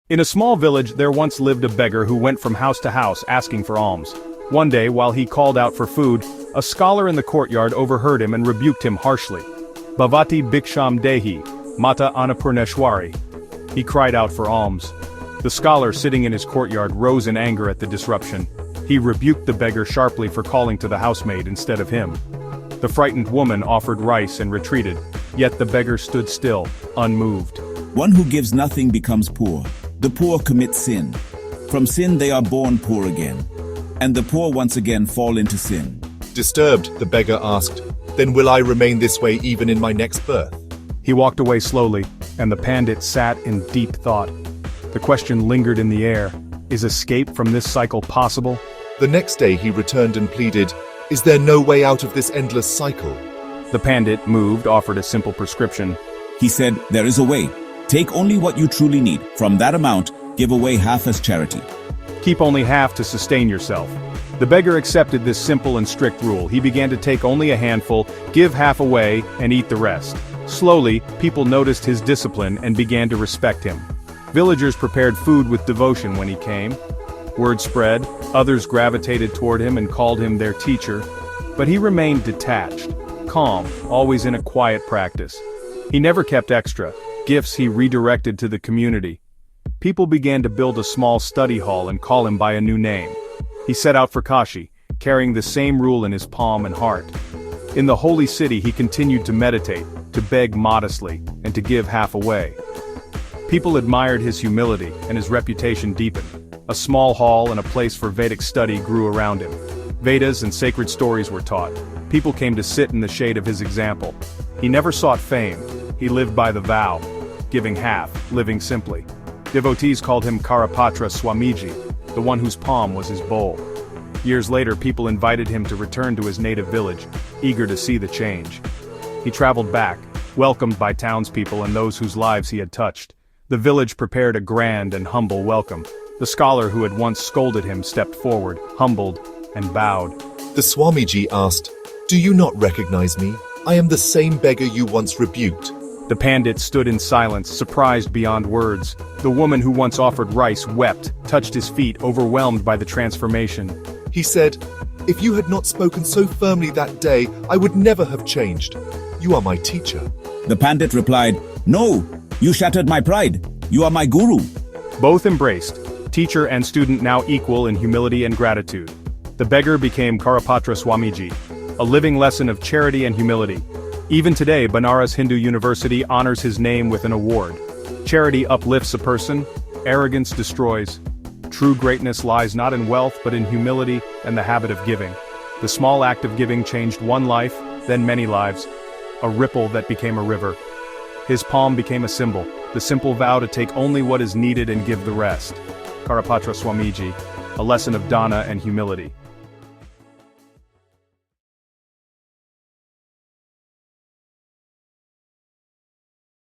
In a small village there once lived a beggar who went from house to house asking for alms. One day, while he called out for food, a scholar in the courtyard overheard him and rebuked him harshly. Bhavati Bhiksham Dehi, Mata Annapurneshwari. He cried out for alms. The scholar sitting in his courtyard rose in anger at the disruption. He rebuked the beggar sharply for calling to the housemaid instead of him. The frightened woman offered rice and retreated, yet the beggar stood still, unmoved. One who gives nothing becomes poor. The poor commit sin. From sin they are born poor again. And the poor once again fall into sin. Disturbed, the beggar asked, "Then will I remain this way even in my next birth?" He walked away slowly, and the pandit sat in deep thought. The question lingered in the air. Is escape from this cycle possible? The next day he returned and pleaded, "Is there no way out of this endless cycle?" The pandit, moved, offered a simple prescription. He said, "There is a way. Take only what you truly need. From that amount, give away half as charity. Keep only half to sustain yourself." The beggar accepted this simple and strict rule. He began to take only a handful, give half away, and eat the rest. Slowly, people noticed his discipline and began to respect him. Villagers prepared food with devotion when he came. Word spread, others gravitated toward him and called him their teacher. But he remained detached, calm, always in a quiet practice. He never kept extra gifts. He redirected to the community. People began to build a small study hall and call him by a new name. He set out for Kashi, carrying the same rule in his palm and heart. In the holy city he continued to meditate, to beg modestly, and to give half away. People admired his humility, and his reputation deepened. A small hall and a place for Vedic study grew around him. Vedas and sacred stories were taught. People came to sit in the shade of his example. He never sought fame. He lived by the vow, giving half, living simply. Devotees called him Karapatra Swamiji, the one whose palm was his bowl. Years later, people invited him to return to his native village, eager to see the change. He traveled back, welcomed by townspeople and those whose lives he had touched. The village prepared a grand and humble welcome. The scholar who had once scolded him stepped forward, humbled, and bowed. The Swamiji asked, "Do you not recognize me? I am the same beggar you once rebuked." The pandit stood in silence, surprised beyond words. The woman who once offered rice wept, touched his feet, overwhelmed by the transformation. He said, "If you had not spoken so firmly that day, I would never have changed. You are my teacher." The pandit replied, "No, you shattered my pride. You are my guru." Both embraced, teacher and student now equal in humility and gratitude. The beggar became Karapatra Swamiji, a living lesson of charity and humility. Even today, Banaras Hindu University honors his name with an award. Charity uplifts a person, arrogance destroys. True greatness lies not in wealth but in humility and the habit of giving. The small act of giving changed one life, then many lives. A ripple that became a river. His palm became a symbol, the simple vow to take only what is needed and give the rest. Karapatra Swamiji, a lesson of dana and humility.